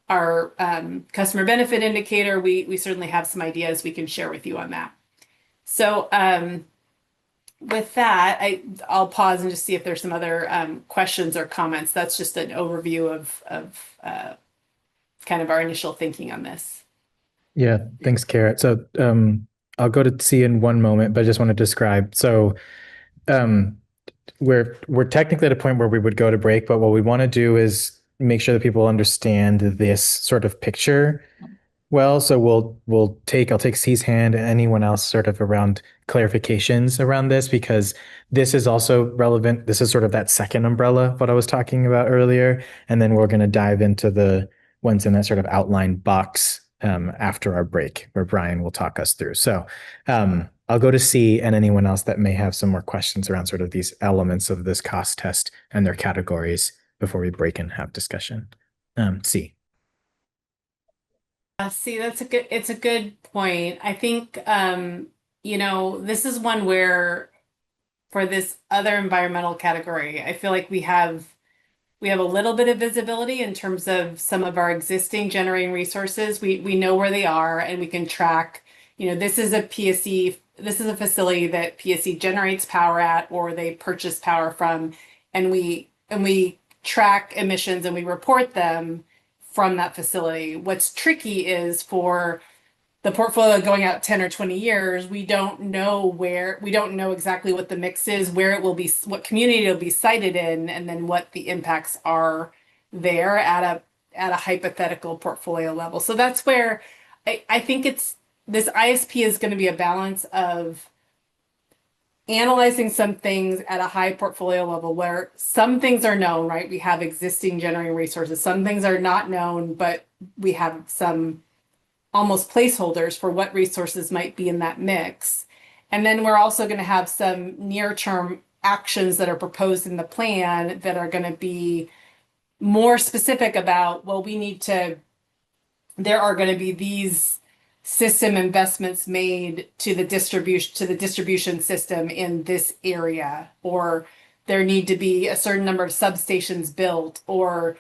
our customer benefit indicator, we certainly have some ideas we can share with you on that. So with that, I'll pause and just see if there's some other questions or comments. That's just an overview of kind of our initial thinking on this. Yeah, thanks, Carrot. So I'll go to C in one moment, but I just want to describe. So we're technically at a point where we would go to break, but what we want to do is make sure that people understand this sort of picture well. So I'll take C's hand and anyone else sort of around clarifications around this, because this is also relevant. This is sort of that second umbrella, what I was talking about earlier. And then we're going to dive into the ones in that sort of outline box after our break, where Brian will talk us through. So I'll go to C and anyone else that may have some more questions around sort of these elements of this cost test and their categories before we break and have discussion. C. See, it's a good point. I think, this is one where for this other environmental category, I feel like we have We have a little bit of visibility in terms of some of our existing generating resources. We know where they are and we can track, this is a PSC, this is a facility that PSC generates power at or they purchase power from, and we track emissions and we report them from that facility. What's tricky is for the portfolio going out 10 or 20 years, we don't know exactly what the mix is, where it will be, what community it'll be sited in, and then what the impacts are there at a hypothetical portfolio level. So that's where I think this ISP is going to be a balance of analyzing some things at a high portfolio level where some things are known, right? We have existing generating resources. Some things are not known, but we have some almost placeholders for what resources might be in that mix. And then we're also going to have some near-term actions that are proposed in the plan that are going to be more specific about, well, there are going to be these system investments made to the distribution system in this area, or there need to be a certain number of substations built, or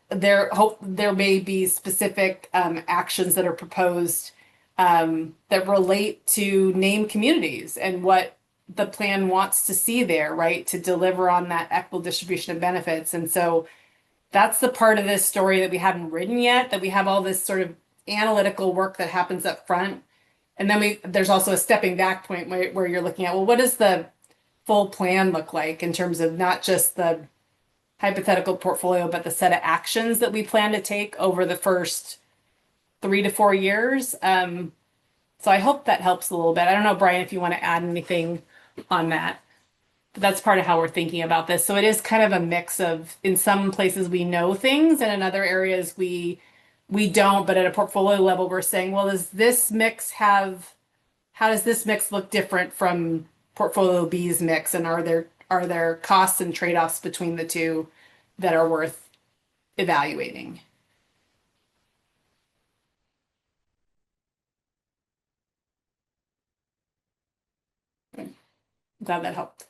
there may be specific actions that are proposed that relate to named communities and what the plan wants to see there, right, to deliver on that equitable distribution of benefits. And so that's the part of this story that we haven't written yet, that we have all this sort of analytical work that happens up front. And then there's also a stepping back point where you're looking at, well, what does the full plan look like in terms of not just the hypothetical portfolio, but the set of actions that we plan to take over the first 3 to 4 years. So I hope that helps a little bit. I don't know, Brian, if you want to add anything on that. But that's part of how we're thinking about this. So it is kind of a mix of, in some places we know things, and in other areas we don't, but at a portfolio level, we're saying, well, how does this mix look different from portfolio B's mix? And are there costs and trade-offs between the two that are worth evaluating? Glad that helped.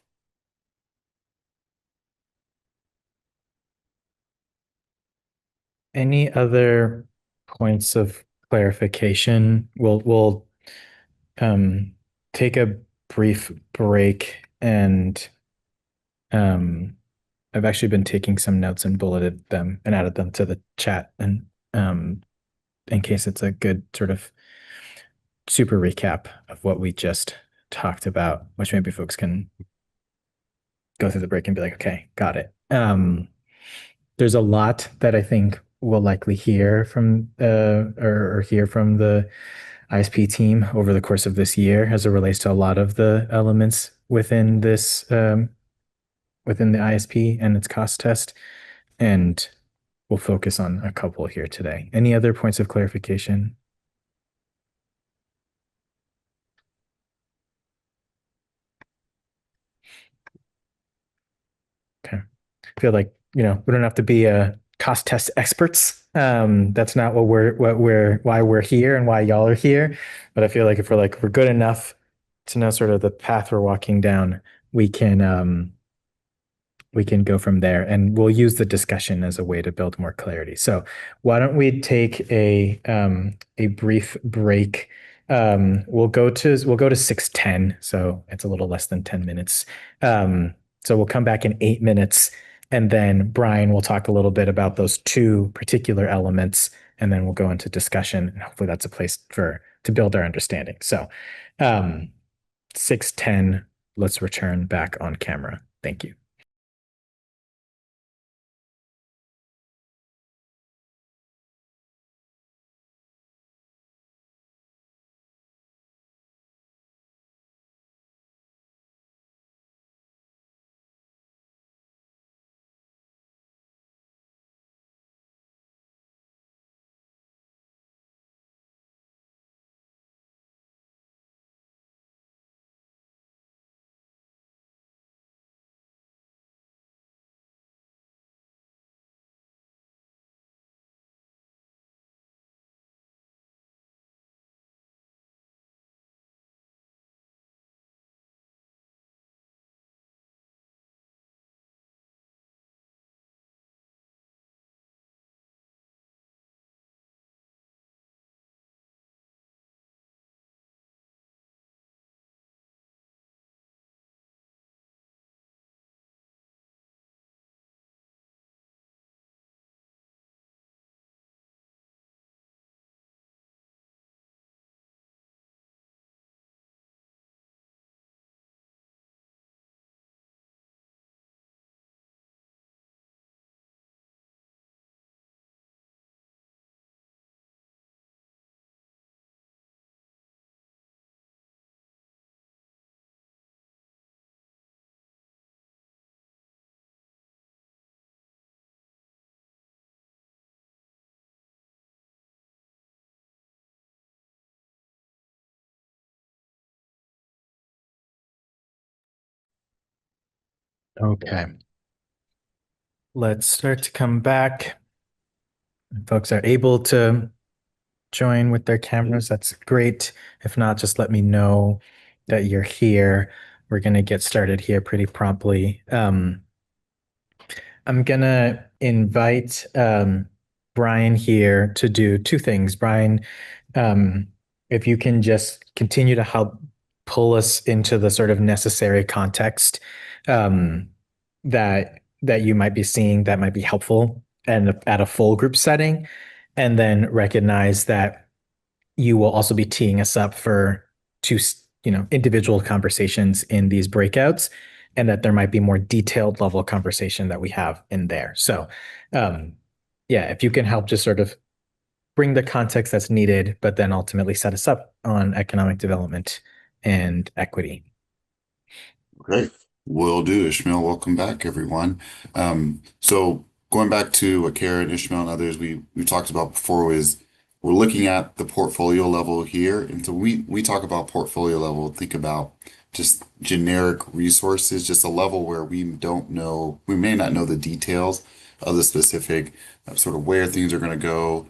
Any other points of clarification? We'll take a brief break, and I've actually been taking some notes and bulleted them and added them to the chat, and in case it's a good sort of super recap of what we just talked about, which maybe folks can go through the break and be like, okay, got it. There's a lot that I think we'll likely hear from or hear from the ISP team over the course of this year as it relates to a lot of the elements within this within the ISP and its cost test. And we'll focus on a couple here today. Any other points of clarification? Okay. I feel like, we don't have to be cost test experts. That's not why we're here and why y'all are here. But I feel like if we're good enough to know sort of the path we're walking down, we can go from there, and we'll use the discussion as a way to build more clarity. So why don't we take a brief break? We'll go to 6:10, so it's a little less than 10 minutes. So we'll come back in 8 minutes, and then Brian will talk a little bit about those two particular elements, and then we'll go into discussion, and hopefully that's a place to build our understanding. So 6:10, let's return back on camera. Thank you. Okay. Let's start to come back. Folks are able to join with their cameras. That's great. If not, just let me know that you're here. We're going to get started here pretty promptly. I'm going to invite Brian here to do two things. Brian, if you can just continue to help pull us into the sort of necessary context that you might be seeing that might be helpful and at a full group setting, and then recognize that you will also be teeing us up for two, individual conversations in these breakouts, and that there might be more detailed level conversation that we have in there. So, yeah, if you can help just sort of bring the context that's needed, but then ultimately set us up on economic development and equity. Great. Will do, Ishmael. Welcome back, everyone. So going back to what Kara and Ishmael and others we talked about before is we're looking at the portfolio level here. And so we talk about portfolio level, think about just generic resources, just a level where we may not know the details of the specific sort of where things are going to go,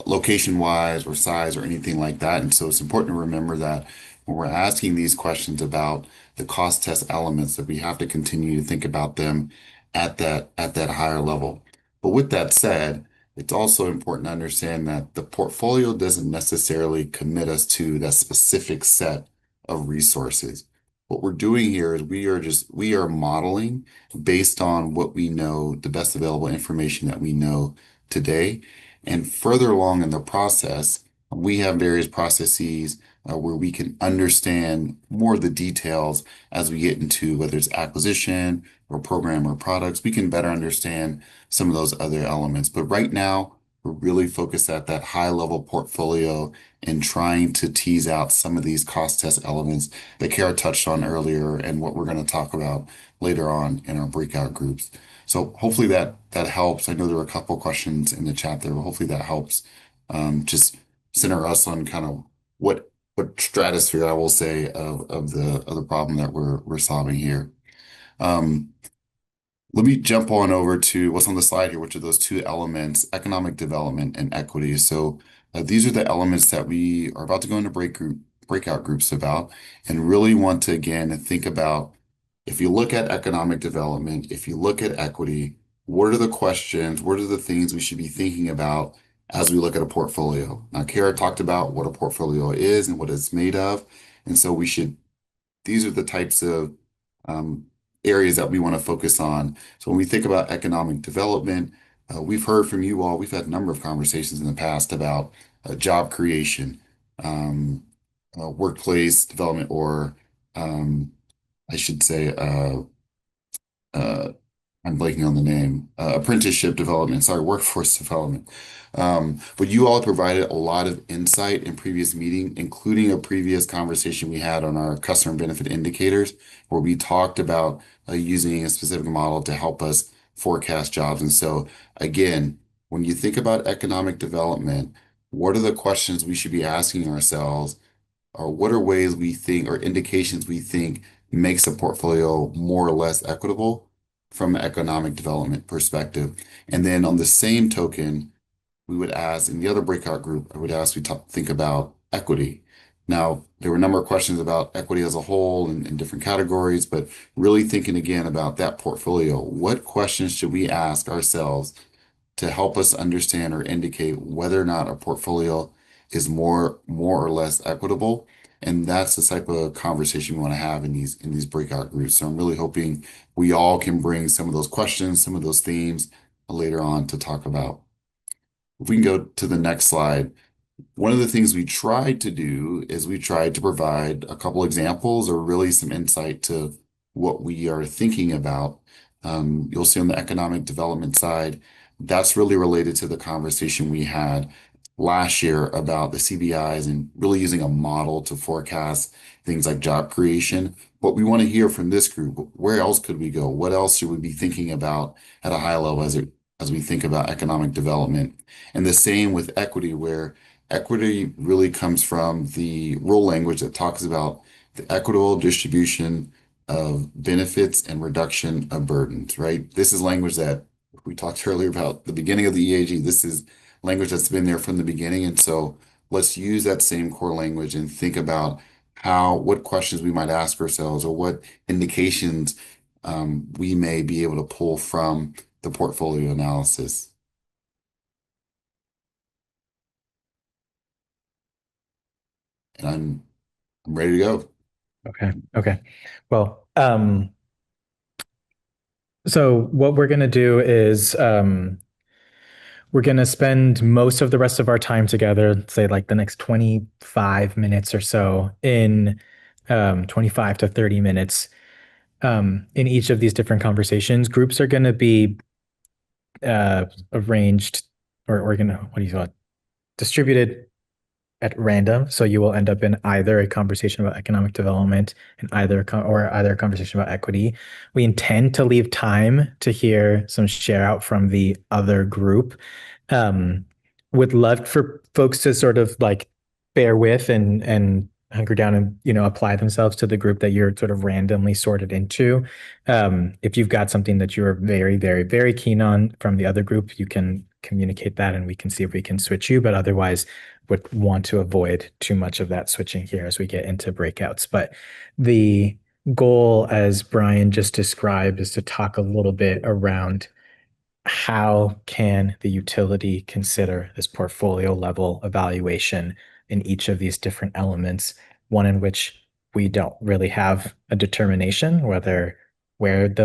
location wise or size or anything like that. And so it's important to remember that when we're asking these questions about the cost test elements, that we have to continue to think about them at that higher level. But with that said, it's also important to understand that the portfolio doesn't necessarily commit us to that specific set of resources. What we're doing here is we are modeling based on what we know, the best available information that we know today. And further along in the process, we have various processes where we can understand more of the details as we get into whether it's acquisition or program or products. We can better understand some of those other elements. But right now, we're really focused at that high level portfolio and trying to tease out some of these cost test elements that Kara touched on earlier and what we're going to talk about later on in our breakout groups. So hopefully that helps. I know there were a couple questions in the chat there, but hopefully that helps just center us on kind of what stratosphere I will say of the problem that we're solving here. Let me jump on over to what's on the slide here, which are those two elements, economic development and equity. So these are the elements that we are about to go into breakout groups about, and really want to, again, think about, if you look at economic development, if you look at equity, what are the questions, what are the things we should be thinking about as we look at a portfolio? Now, Kara talked about what a portfolio is and what it's made of. And so these are the types of areas that we want to focus on. So when we think about economic development, we've heard from you all, we've had a number of conversations in the past about job creation, workplace development, or I should say, I'm blanking on the name, apprenticeship development, sorry, workforce development. But you all provided a lot of insight in previous meeting, including a previous conversation we had on our customer benefit indicators, where we talked about using a specific model to help us forecast jobs. And so again, when you think about economic development, what are the questions we should be asking ourselves, or what are ways we think or indications we think makes a portfolio more or less equitable from an economic development perspective? And then on the same token, we would ask in the other breakout group, I would ask think about equity. Now, there were a number of questions about equity as a whole in different categories, but really thinking again about that portfolio. What questions should we ask ourselves to help us understand or indicate whether or not a portfolio is more or less equitable? And that's the type of conversation we want to have in these breakout groups. So I'm really hoping we all can bring some of those questions, some of those themes later on to talk about. If we can go to the next slide. One of the things we tried to do is we tried to provide a couple examples or really some insight to what we are thinking about. You'll see on the economic development side, that's really related to the conversation we had last year about the CBIs and really using a model to forecast things like job creation. What we want to hear from this group, where else could we go? What else should we be thinking about at a high level as we think about economic development? And the same with equity, where equity really comes from the rule language that talks about the equitable distribution of benefits and reduction of burdens, right? This is language that we talked earlier about the beginning of the EAG. This is language that's been there from the beginning. And so let's use that same core language and think about what questions we might ask ourselves or what indications we may be able to pull from the portfolio analysis. And I'm ready to go. Okay. Well, so what we're going to do is we're going to spend most of the rest of our time together, say like the next 25 minutes or so in 25 to 30 minutes in each of these different conversations. Groups are going to be arranged or going to, what do you call it? Distributed at random. So you will end up in either a conversation about economic development and either a conversation about equity. We intend to leave time to hear some share out from the other group. Would love for folks to sort of like bear with and hunker down and apply themselves to the group that you're sort of randomly sorted into. If you've got something that you're very, very, very keen on from the other group, you can communicate that and we can see if we can switch you. But otherwise, would want to avoid too much of that switching here as we get into breakouts. But the goal, as Brian just described, is to talk a little bit around how can the utility consider this portfolio level evaluation in each of these different elements, one in which we don't really have a determination where it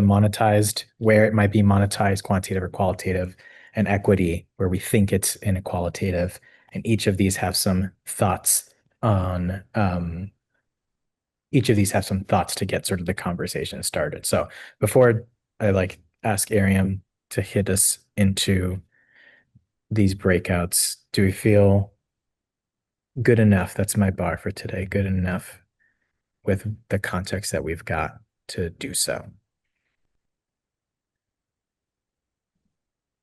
might be monetized, quantitative or qualitative, and equity, where we think it's inequalitative. And each of these have some thoughts to get sort of the conversation started. So before I ask Ariam to hit us into these breakouts, do we feel good enough? That's my bar for today. Good enough with the context that we've got to do so.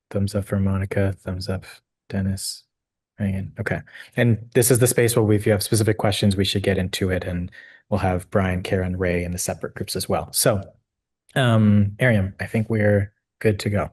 Thumbs up for Monica. Thumbs up, Dennis. Okay. And this is the space where if you have specific questions, we should get into it, and we'll have Brian, Karen, Ray in the separate groups as well. So, Ariam, I think we're good to go.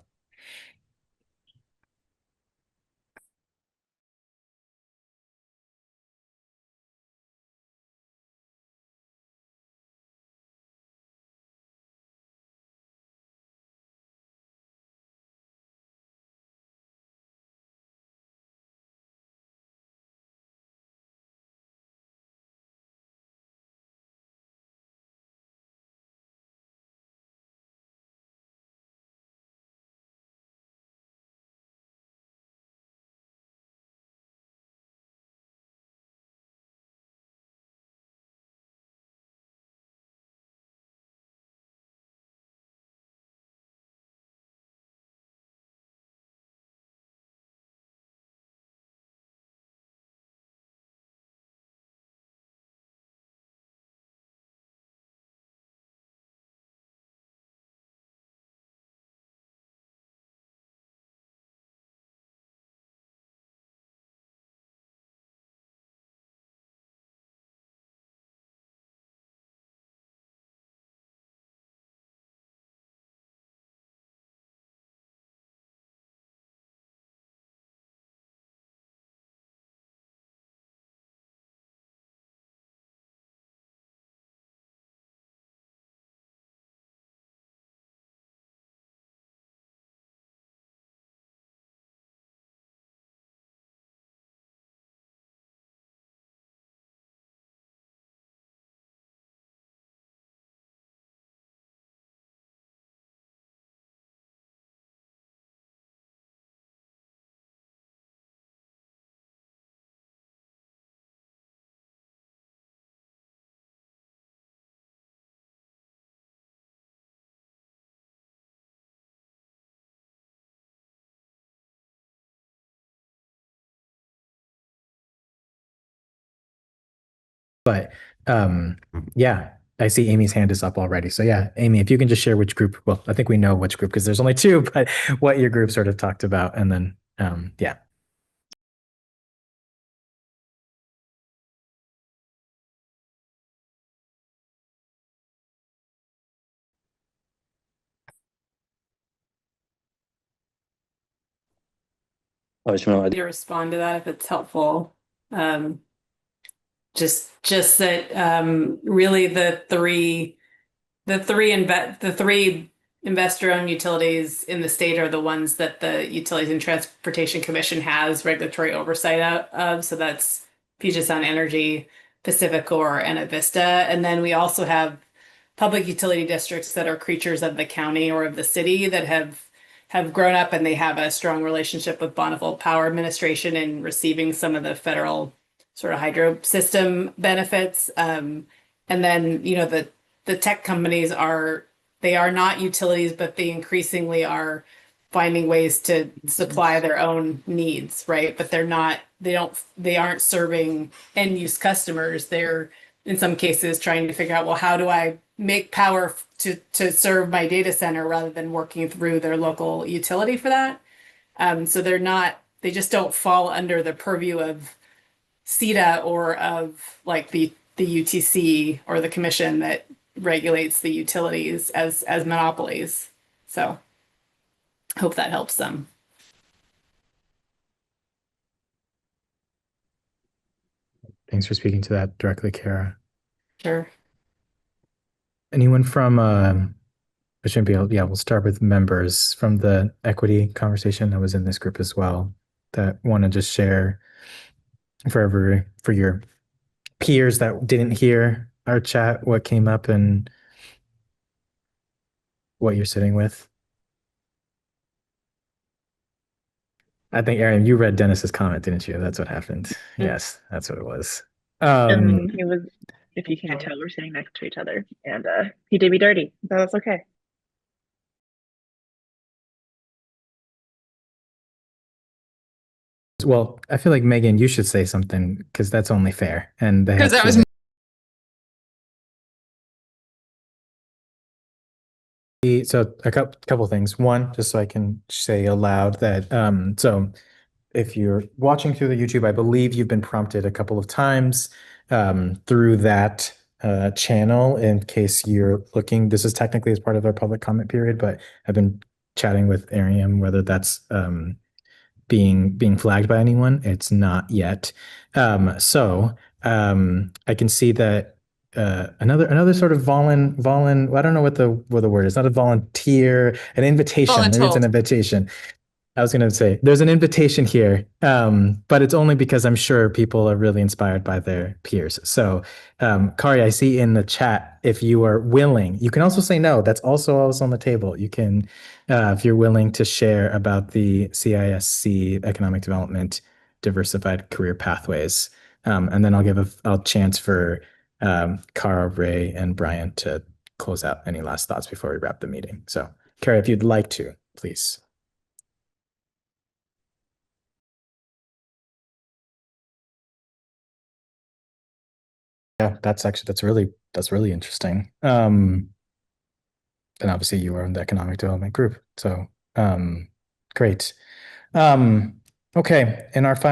But yeah, I see Amy's hand is up already. So yeah, Amy, if you can just share which group, well, I think we know which group because there's only two, but what your group sort of talked about. And then, yeah. To respond to that if it's helpful. Just that really the three investor-owned utilities in the state are the ones that the Utilities and Transportation Commission has regulatory oversight of. So that's Puget Sound Energy, PacifiCorp, and Avista. And then we also have public utility districts that are creatures of the county or of the city that have grown up and they have a strong relationship with Bonneville Power Administration in receiving some of the federal sort of hydro system benefits. And then, you know, the tech companies are not utilities, but they increasingly are finding ways to supply their own needs, right? But they aren't serving end use customers. They're in some cases trying to figure out, well, how do I make power to serve my data center rather than working through their local utility for that. So they just don't fall under the purview of CETA or of like the UTC or the commission that regulates the utilities as monopolies. So hope that helps them. Thanks for speaking to that directly, Kara. Sure. Anyone from I shouldn't be able, yeah, we'll start with members from the equity conversation that was in this group as well that want to just share for your peers that didn't hear our chat, what came up and what you're sitting with. I think, Aaron, you read Dennis's comment, didn't you? That's what happened. Yes, that's what it was. It was, if you can't tell, we're sitting next to each other, and he did me dirty, so that's okay. Well, I feel like Megan, you should say something because that's only fair. And Because that was so a couple things. One, just so I can say aloud that so if you're watching through the YouTube, I believe you've been prompted a couple of times through that channel in case you're looking. This is technically as part of our public comment period, but I've been chatting with Ariam whether that's being flagged by anyone. It's not yet. So I can see that another sort of well, I don't know what the word is, not a volunteer, an invitation. Maybe it's an invitation. I was going to say there's an invitation here, but it's only because I'm sure people are really inspired by their peers. So, Kari, I see in the chat, if you are willing, you can also say no. That's also always on the table. You can, if you're willing to share about the CISC Economic Development Diversified Career Pathways. And then I'll give a chance for Kara, Ray, and Brian to close out any last thoughts before we wrap the meeting. So, Kari, if you'd like to, please. Yeah, that's really interesting. And obviously you are in the economic development group. So great. Okay. In our final